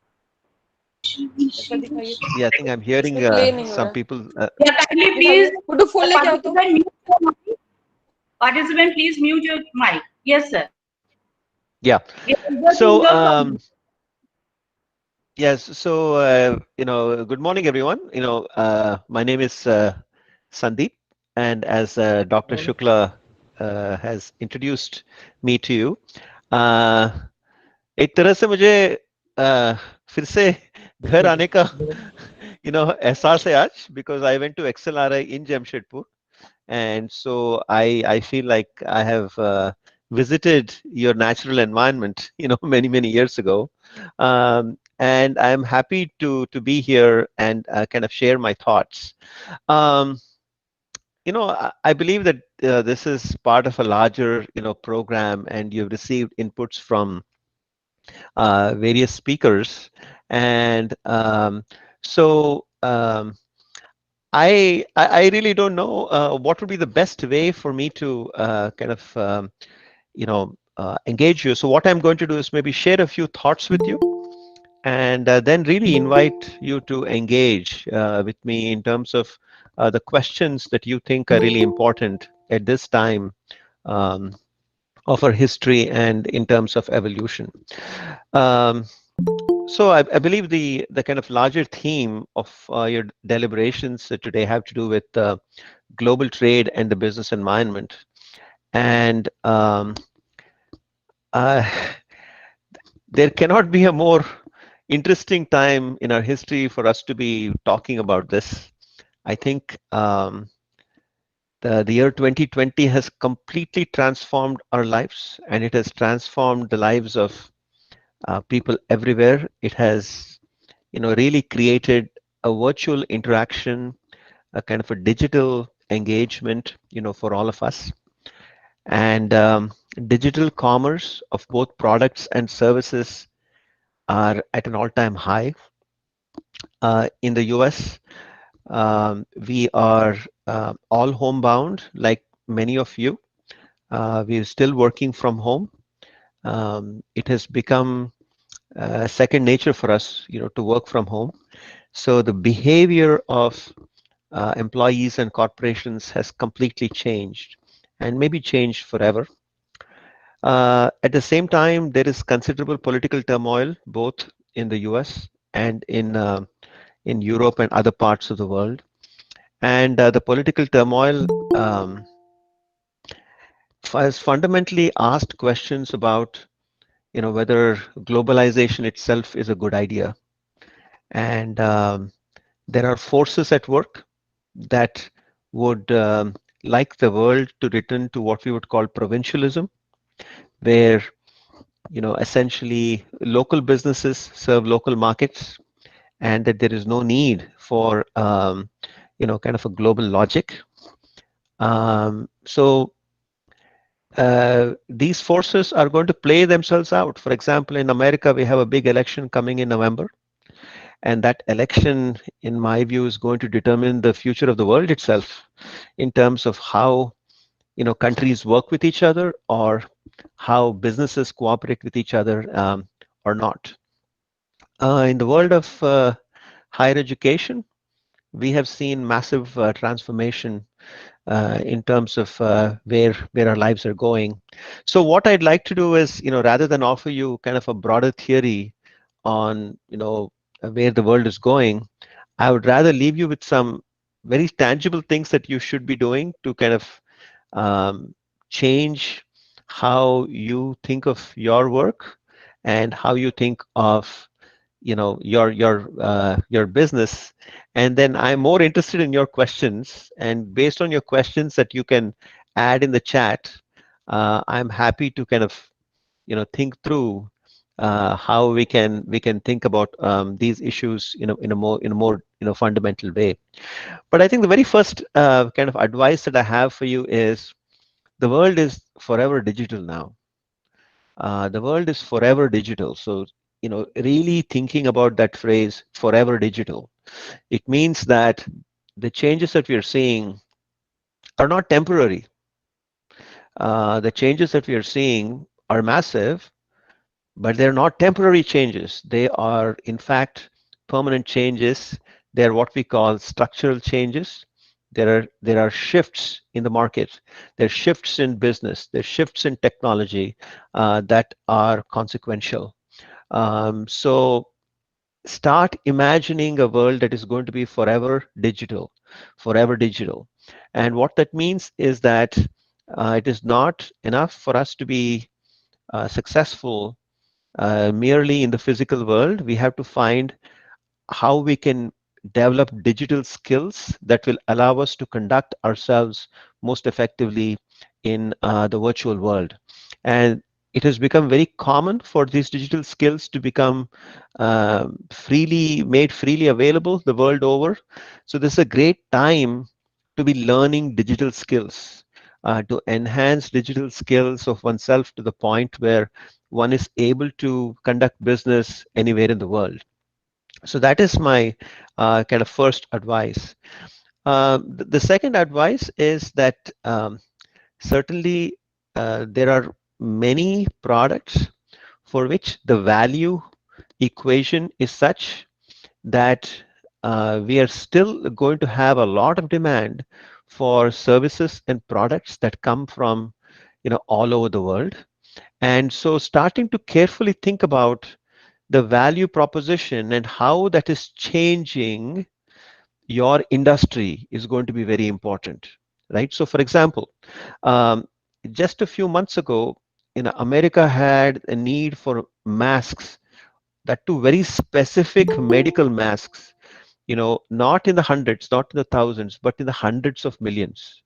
एक बार दिखाइए Yeah, I think I'm hearing इसमें प्ले नहीं हो some रहा people. Yeah, kindly दिखाइए please, गुड्डू फोन लेके आओ तो participant, please mute your mic. Yes, sir. Yeah. So, yes. So, good morning, everyone. My name is Sandeep, and as Dr. Shukla has introduced me to you, एक तरह से मुझे फिर से घर आने का एहसास है आज because I went to XLRI in Jamshedpur, and so I feel like I have visited your natural environment many years ago, and I'm happy to be here and kind of share my thoughts. I believe that this is part of a larger program, and you've received inputs from various speakers, and so I really don't know what would be the best way for me to kind of engage you. So what I'm going to do is maybe share a few thoughts with you, and then really invite you to engage with me in terms of the questions that you think are really important at this time of our history and in terms of evolution. So I believe the kind of larger theme of your deliberations today have to do with global trade and the business environment. And there cannot be a more interesting time in our history for us to be talking about this. I think the year 2020 has completely transformed our lives, and it has transformed the lives of people everywhere. It has, really created a virtual interaction, a kind of a digital engagement, for all of us. And digital commerce of both products and services are at an all-time high. In the US, we are all homebound, like many of you. We're still working from home. It has become second nature for us, to work from home. So the behavior of employees and corporations has completely changed, and maybe changed forever. At the same time, there is considerable political turmoil both in the US and in Europe and other parts of the world. And the political turmoil has fundamentally asked questions about whether globalization itself is a good idea. And there are forces at work that would like the world to return to what we would call provincialism, where essentially local businesses serve local markets, and that there is no need for kind of a global logic. So these forces are going to play themselves out. For example, in America, we have a big election coming in November, and that election, in my view, is going to determine the future of the world itself in terms of how countries work with each other, or how businesses cooperate with each other, or not. In the world of higher education, we have seen massive transformation in terms of where our lives are going. So what I'd like to do is, rather than offer you kind of a broader theory on, where the world is going, I would rather leave you with some very tangible things that you should be doing to kind of change how you think of your work and how you think of your business. And then I'm more interested in your questions, and based on your questions that you can add in the chat, I'm happy to kind of think through how we can think about these issues in a more fundamental way. But I think the very first kind of advice that I have for you is the world is forever digital now. The world is forever digital. So, really thinking about that phrase, forever digital, it means that the changes that we are seeing are not temporary. The changes that we are seeing are massive, but they're not temporary changes. They are, in fact, permanent changes. They're what we call structural changes. There are shifts in the market. There are shifts in business. There are shifts in technology that are consequential. So start imagining a world that is going to be forever digital, forever digital. And what that means is that it is not enough for us to be successful merely in the physical world. We have to find how we can develop digital skills that will allow us to conduct ourselves most effectively in the virtual world. And it has become very common for these digital skills to become freely available the world over. So this is a great time to be learning digital skills, to enhance digital skills of oneself to the point where one is able to conduct business anywhere in the world. So that is my kind of first advice. The second advice is that certainly there are many products for which the value equation is such that we are still going to have a lot of demand for services and products that come from all over the world. And so starting to carefully think about the value proposition and how that is changing your industry is going to be very important, right? So for example, um, just a few months ago, America had a need for masks, that too very specific medical masks, not in the hundreds, not in the thousands, but in the hundreds of millions.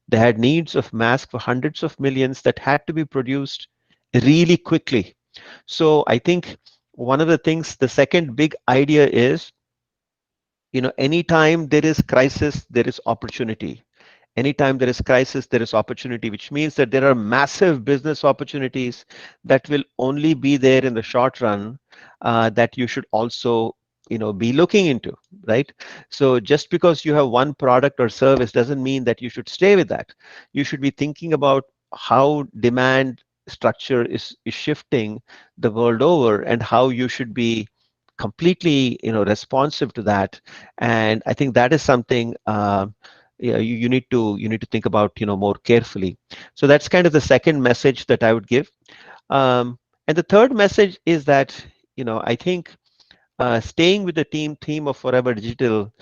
They had needs of masks for hundreds of millions that had to be produced really quickly. So I think one of the things, the second big idea is, anytime there is crisis, there is opportunity. Anytime there is crisis, there is opportunity, which means that there are massive business opportunities that will only be there in the short run, that you should also be looking into, right? So just because you have one product or service doesn't mean that you should stay with that. You should be thinking about how demand structure is shifting the world over, and how you should be completely responsive to that. And I think that is something you need to think about more carefully. So that's kind of the second message that I would give. And the third message is that I think staying with the theme of forever digital,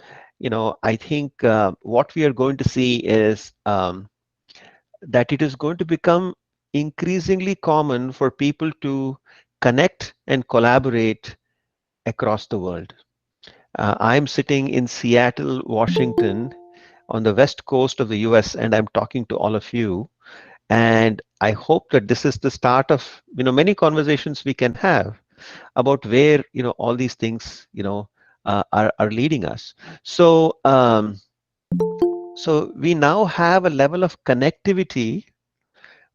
I think what we are going to see is that it is going to become increasingly common for people to connect and collaborate across the world. I'm sitting in Seattle, Washington, on the west coast of the US, and I'm talking to all of you. And I hope that this is the start of many conversations we can have about where all these things are leading us. So we now have a level of connectivity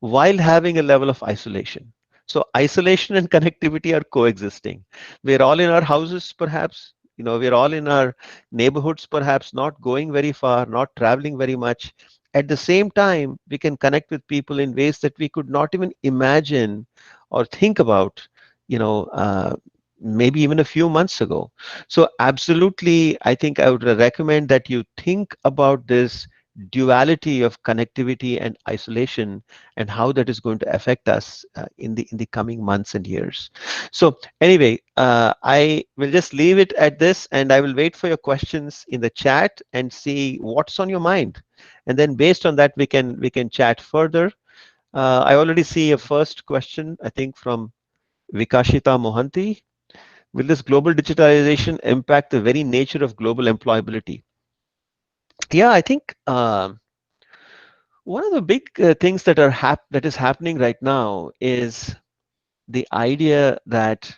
while having a level of isolation. So isolation and connectivity are coexisting. We're all in our houses, perhaps. We're all in our neighborhoods, perhaps not going very far, not traveling very much. At the same time, we can connect with people in ways that we could not even imagine or think about, you know, uh, maybe even a few months ago. So absolutely, I think I would recommend that you think about this duality of connectivity and isolation, and how that is going to affect us in the coming months and years. So anyway, I will just leave it at this, and I will wait for your questions in the chat and see what's on your mind, and then based on that we can chat further. I already see a first question, I think, from Vikashita Mohanty. Will this global digitalization impact the very nature of global employability? Yeah, I think one of the big things that is happening right now is the idea that,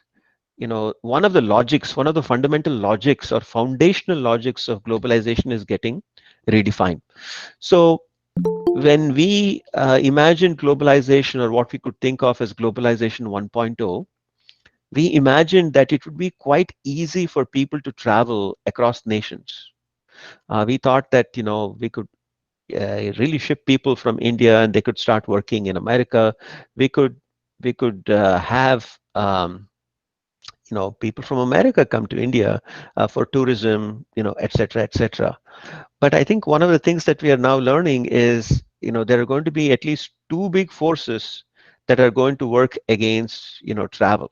one of the logics, one of the fundamental logics or foundational logics of globalization is getting redefined. So when we imagine globalization, or what we could think of as globalization 1.0, we imagined that it would be quite easy for people to travel across nations. We thought that, we could really ship people from India and they could start working in America. We could have people from America come to India for tourism, etc., etc. But I think one of the things that we are now learning is, there are going to be at least two big forces that are going to work against, travel.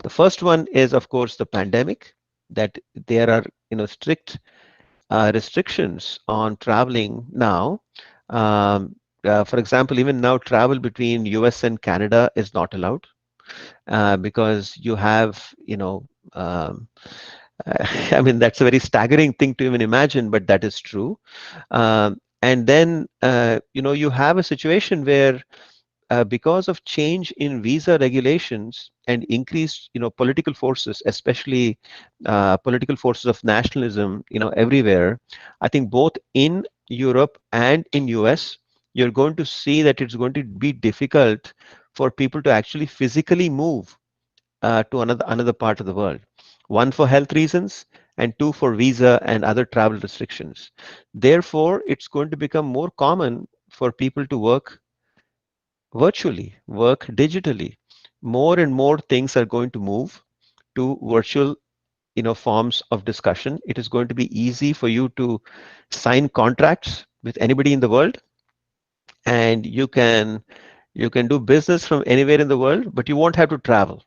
The first one is, of course, the pandemic, that there are, strict restrictions on traveling now. For example, even now, travel between US and Canada is not allowed because you have, I mean, that's a very staggering thing to even imagine, but that is true. And then, you have a situation where because of change in visa regulations and increased, political forces, especially political forces of nationalism, everywhere, I think both in Europe and in US, you're going to see that it's going to be difficult for people to actually physically move to another part of the world. One, for health reasons, and two, for visa and other travel restrictions. Therefore, it's going to become more common for people to work virtually, work digitally. More and more things are going to move to virtual, forms of discussion. It is going to be easy for you to sign contracts with anybody in the world, and you can do business from anywhere in the world, but you won't have to travel.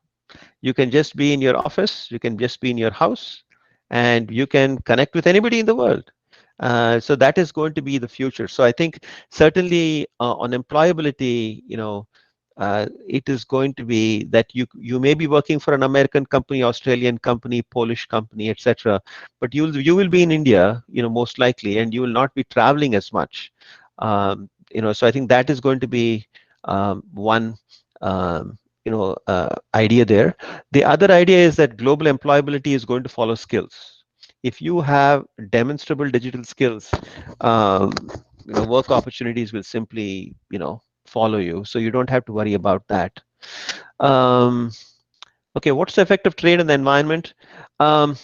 You can just be in your office, you can just be in your house, and you can connect with anybody in the world. So that is going to be the future. So I think certainly on employability, it is going to be that you may be working for an American company, Australian company, Polish company, etc. But you will be in India, most likely, and you will not be traveling as much. So I think that is going to be one idea there. The other idea is that global employability is going to follow skills. If you have demonstrable digital skills, um, work opportunities will simply, follow you. So you don't have to worry about that. Okay, what's the effect of trade on the environment? Um,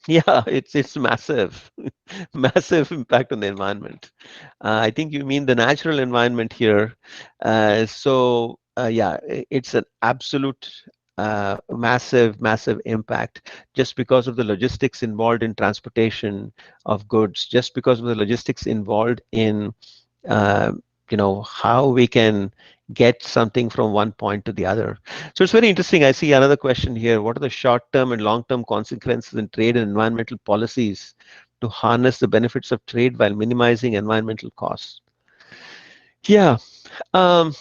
yeah, it's massive, massive impact on the environment. I think you mean the natural environment here. Yeah, it's an absolute massive, massive impact just because of the logistics involved in transportation of goods, just because of the logistics involved in uh, how we can get something from one point to the other. So it's very interesting. I see another question here. What are the short-term and long-term consequences in trade and environmental policies to harness the benefits of trade while minimizing environmental costs? Yeah, um,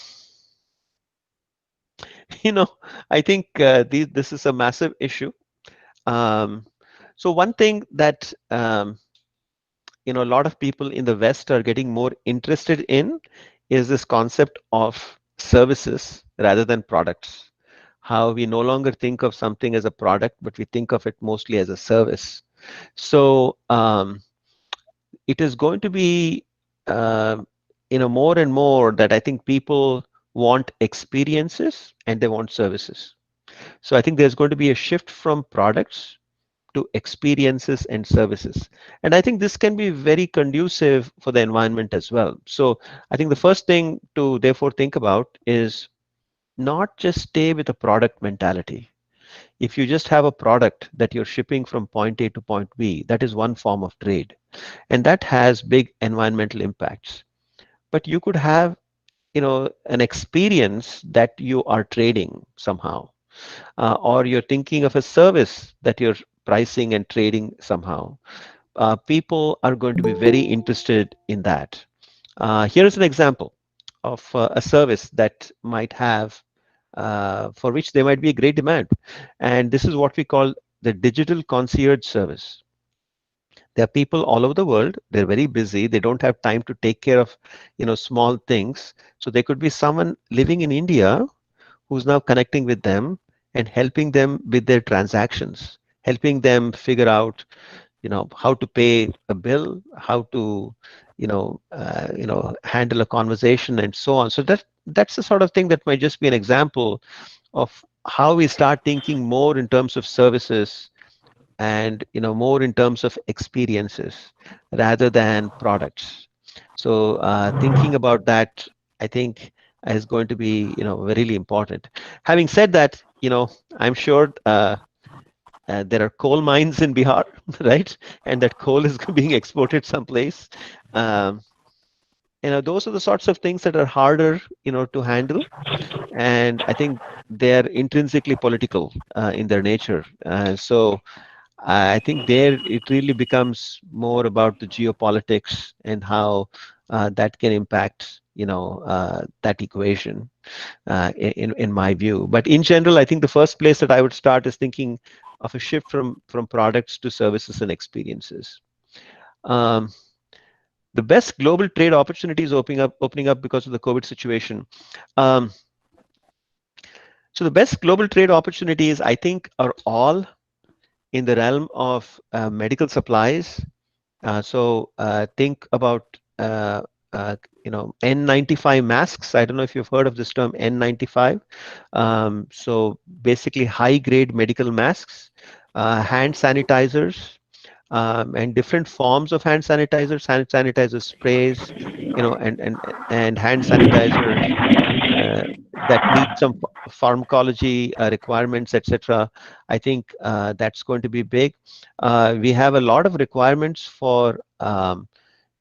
I think this is a massive issue. Um, so one thing that a lot of people in the West are getting more interested in is this concept of services rather than products. How we no longer think of something as a product, but we think of it mostly as a service. So it is going to be, more and more that I think people want experiences and they want services. So I think there's going to be a shift from products to experiences and services. And I think this can be very conducive for the environment as well. So I think the first thing to therefore think about is not just stay with a product mentality. if you just have a product that you're shipping from point A to point B, that is one form of trade, and that has big environmental impacts. But you could have, an experience that you are trading somehow, or you're thinking of a service that you're pricing and trading somehow. People are going to be very interested in that. Here is an example of a service that might have, for which there might be a great demand. And this is what we call the digital concierge service. There are people all over the world. They're very busy. They don't have time to take care of, small things. So there could be someone living in India who's now connecting with them and helping them with their transactions, helping them figure out, how to pay a bill, how to, handle a conversation, and so on. So that's the sort of thing that might just be an example of how we start thinking more in terms of services and more in terms of experiences rather than products. So thinking about that, I think, is going to be really important. Having said that, I'm sure there are coal mines in Bihar, right? And that coal is being exported someplace. Um, those are the sorts of things that are harder, to handle. And I think they're intrinsically political in their nature. So I think there it really becomes more about the geopolitics and how that can impact, that equation, in my view. But in general, I think the first place that I would start is thinking of a shift from products to services and experiences. Um, the best global trade opportunities opening up because of the COVID situation. Um, so the best global trade opportunities, I think, are all in the realm of medical supplies. So think about N95 masks. I don't know if you've heard of this term N95. So basically high-grade medical masks, hand sanitizers, and different forms of hand sanitizers, hand sanitizer sprays, and hand sanitizers that meet some pharmacology requirements, etc. I think that's going to be big. We have a lot of requirements for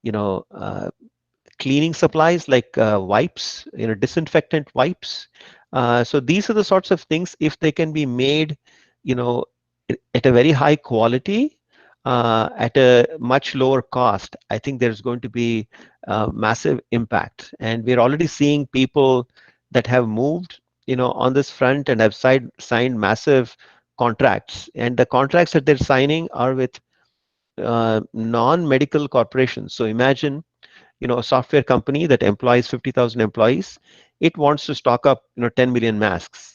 you know cleaning supplies like wipes, disinfectant wipes. So these are the sorts of things, if they can be made, at a very high quality, at a much lower cost, I think there's going to be massive impact. And we're already seeing people that have moved, on this front and have signed massive contracts. And the contracts that they're signing are with non-medical corporations. So imagine, a software company that employs 50,000 employees, it wants to stock up, 10 million masks,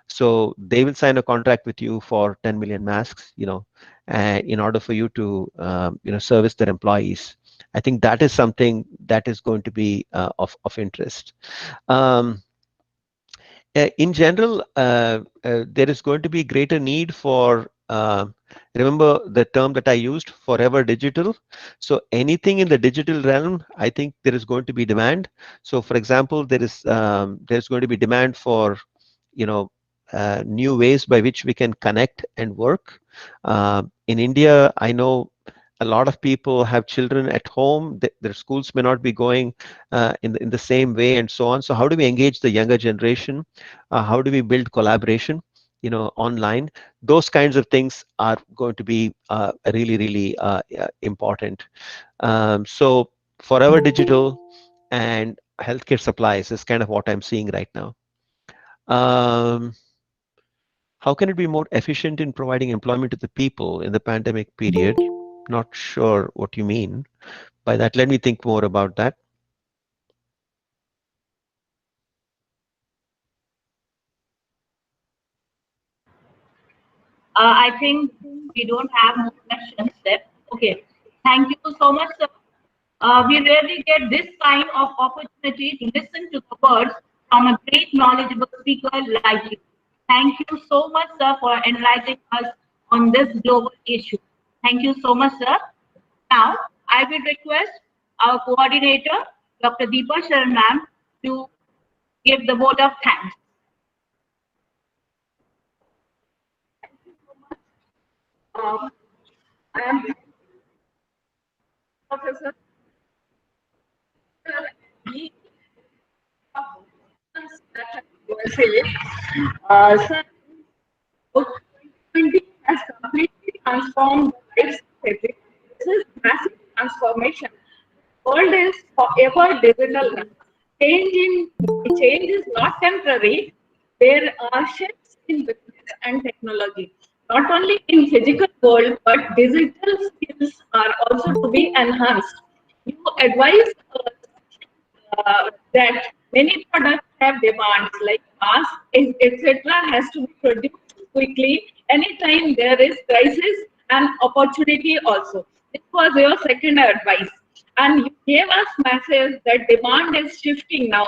so they will sign a contract with you for 10 million masks, and in order for you to, service their employees. I think that is something that is going to be of interest. In general, there is going to be greater need for, remember the term that I used, forever digital. So anything in the digital realm, I think there is going to be demand. So for example, there's going to be demand for, new ways by which we can connect and work. In India, I know a lot of people have children at home. Their schools may not be going in the same way, and so on. So how do we engage the younger generation? How do we build collaboration, online? Those kinds of things are going to be really, really important. So forever digital and healthcare supplies is kind of what I'm seeing right now. How can it be more efficient in providing employment to the people in the pandemic period? Not sure what you mean by that. Let me think more about that. I think we don't have more questions left. Okay. Thank you so much, sir. We rarely get this kind of opportunity to listen to the words from a great knowledgeable speaker like you. Thank you so much, sir, for enlightening us on this global issue. Thank you so much, sir. Now, I will request our coordinator, Dr. Deepa Sharan ma'am, to give the vote of thanks. I am Professor. Sir, 2020 has completely transformed the lives of everyone. This is massive transformation. World is forever digital now. Change is not temporary. There are shifts in business and technology. Not only in physical world, but digital skills are also to be enhanced. You advise that many products have demands like mask, etc. has to be produced quickly. Anytime there is crisis and opportunity also. This was your second advice. And you gave us message that demand is shifting now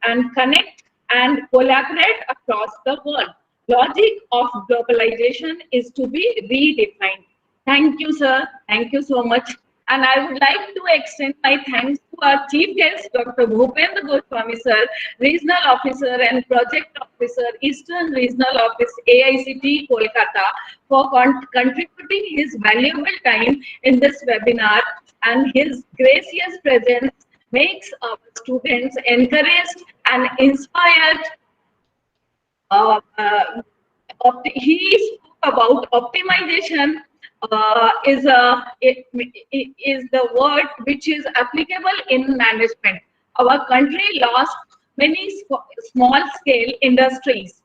and connect and collaborate across the world. Logic of globalization is to be redefined. Thank you, sir. Thank you so much. And I would like to extend my thanks to our chief guest, Dr. Bhupendra Goswami, sir, Regional Officer and Project Officer, Eastern Regional Office, AICTE, Kolkata, for contributing his valuable time in this webinar, and his gracious presence makes our students encouraged and inspired. He spoke about optimization is the word which is applicable in management. Our country lost many small scale industries.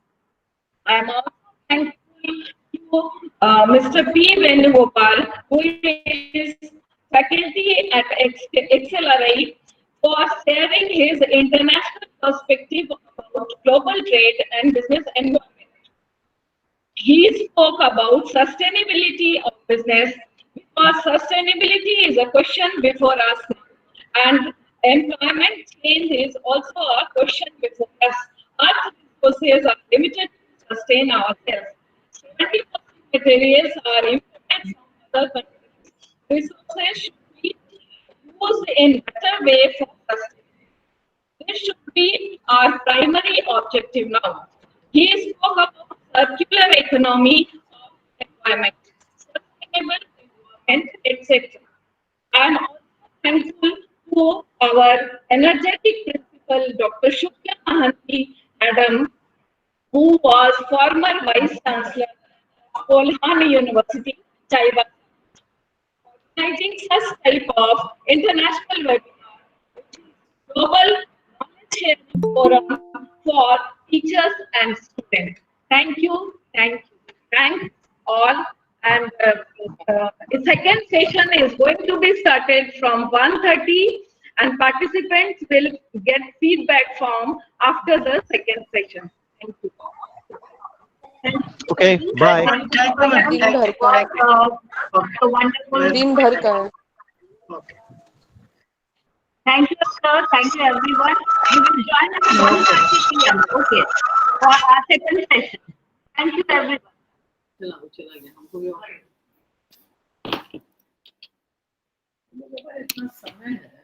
I am also thankful to Mr. P. Venugopal, who is faculty at XLRI, for sharing his international perspective about global trade and business environment. He spoke about sustainability of business, because sustainability is a question before us now, and employment change is also a question before us. Earth resources are limited to sustain ourselves. 70% materials are imported from other countries. Resources should be used in better way for sustainability. This should be our primary objective now. He spoke about circular economy of environment, sustainable environment, etc. I am also thankful to our energetic principal, Dr. Shukla Mahanti, Madam, who was former Vice Chancellor of Kolhani University, Chaiba, organizing such type of international webinar, which is global knowledge sharing forum for teachers and students. Thank you, thank all. And the second session is going to be started from 1:30, and participants will get feedback form after the second session. Thank you. Okay, bye. दिन भर का है। दिन भर का है। Thank you, sir. Thank you, everyone. We will join at 1:30 p.m. Okay, for our second session. Thank you, everyone. चला गया हमको भी इतना समय है।